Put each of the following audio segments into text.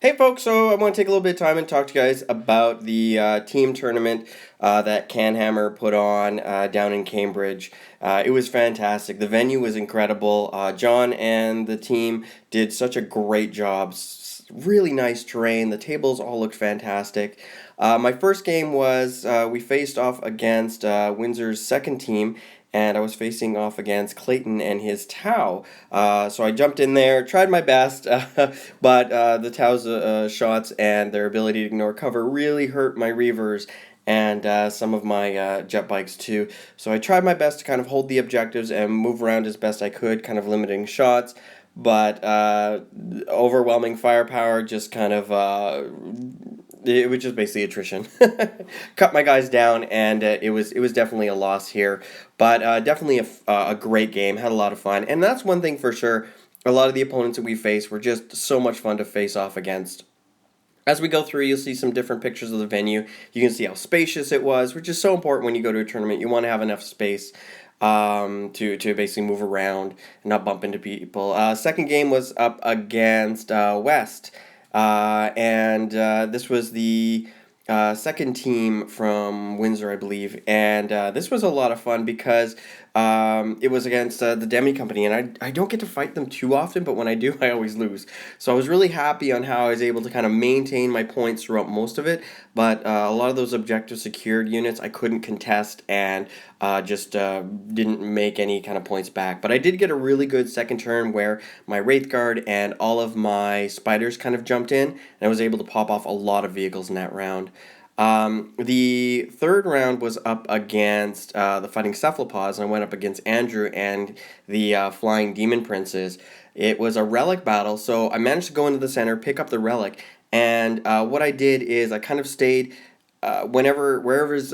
Hey folks, so I want to take a little bit of time and talk to you guys about the team tournament that CanHammer put on down in Cambridge. It was fantastic. The venue was incredible. John and the team did such a great job. Really nice terrain. The tables all looked fantastic. My first game was we faced off against Windsor's second team, and I was facing off against Clayton and his Tau. So I jumped in there, tried my best, but the Tau's shots and their ability to ignore cover really hurt my Reavers and some of my jet bikes too. So I tried my best to kind of hold the objectives and move around as best I could, kind of limiting shots. But overwhelming firepower just kind of it was just basically attrition. Cut my guys down, and it was definitely a loss here, but definitely a great game. Had a lot of fun, and that's one thing for sure. A lot of the opponents that we faced were just so much fun to face off against. As we go through, you'll see some different pictures of the venue. You can see how spacious it was, which is so important when you go to a tournament. You want to have enough space to basically move around and not bump into people. Second game was up against West, and this was the second team from Windsor, I believe, and this was a lot of fun because it was against the Demi Company, and I don't get to fight them too often, but when I do, I always lose. So I was really happy on how I was able to kind of maintain my points throughout most of it, but a lot of those objective secured units I couldn't contest and just didn't make any kind of points back. But I did get a really good second turn where my Wraith Guard and all of my Spiders kind of jumped in, and I was able to pop off a lot of vehicles in that round. The third round was up against the Fighting Cephalopods, and I went up against Andrew and the Flying Demon Princes. It was a relic battle, so I managed to go into the center, pick up the relic, and what I did is I kind of stayed wherever his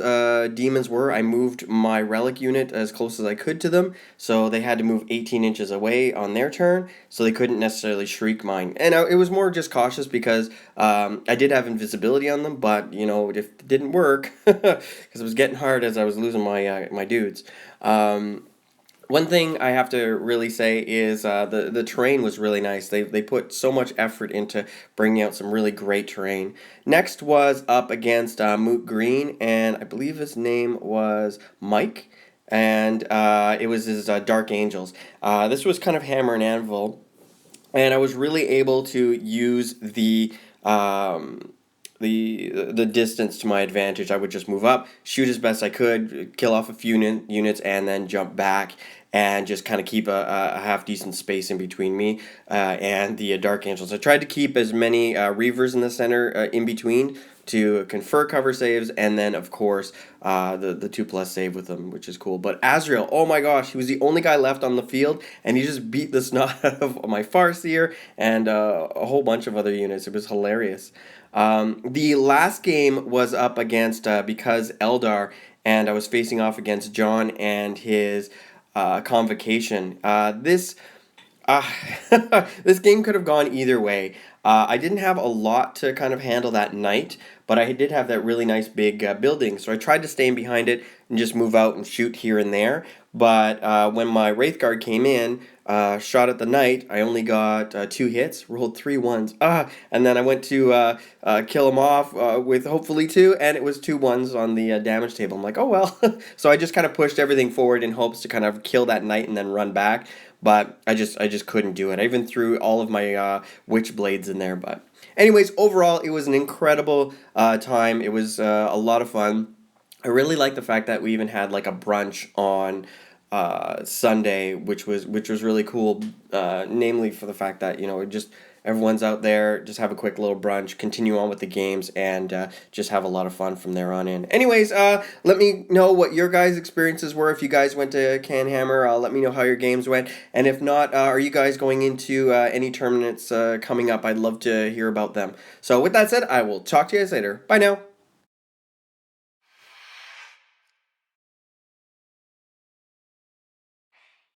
demons were, I moved my relic unit as close as I could to them, so they had to move 18 inches away on their turn, so they couldn't necessarily shriek mine. And it was more just cautious because I did have invisibility on them, but if it didn't work, because it was getting hard as I was losing my dudes. One thing I have to really say is the terrain was really nice. They put so much effort into bringing out some really great terrain. Next was up against Moot Green, and I believe his name was Mike, and it was his Dark Angels. This was kind of hammer and anvil, and I was really able to use the distance to my advantage. I would just move up, shoot as best I could, kill off a few units, and then jump back and just kind of keep a half decent space in between me and the Dark Angels. I tried to keep as many Reavers in the center in between to confer cover saves, and then of course the 2+ save with them, which is cool. But Azrael, oh my gosh, he was the only guy left on the field, and he just beat the snot out of my Farseer and a whole bunch of other units. It was hilarious. The last game was up against because Eldar, and I was facing off against John and his Convocation. This this game could have gone either way. I didn't have a lot to kind of handle that night, but I did have that really nice big building, so I tried to stay in behind it and just move out and shoot here and there. But when my Wraith Guard came in, shot at the knight, I only got 2 hits, rolled 3 ones. And then I went to kill him off with hopefully 2, and it was 2 ones on the damage table. I'm like, oh well. So I just kind of pushed everything forward in hopes to kind of kill that knight and then run back. But I just couldn't do it. I even threw all of my witch blades in there. But anyways, overall, it was an incredible time. It was a lot of fun. I really like the fact that we even had like a brunch on Sunday, which was really cool. Namely for the fact that just everyone's out there, just have a quick little brunch, continue on with the games, and just have a lot of fun from there on in. Anyways, let me know what your guys' experiences were. If you guys went to CanHammer, let me know how your games went. And if not, are you guys going into any tournaments coming up? I'd love to hear about them. So with that said, I will talk to you guys later. Bye now.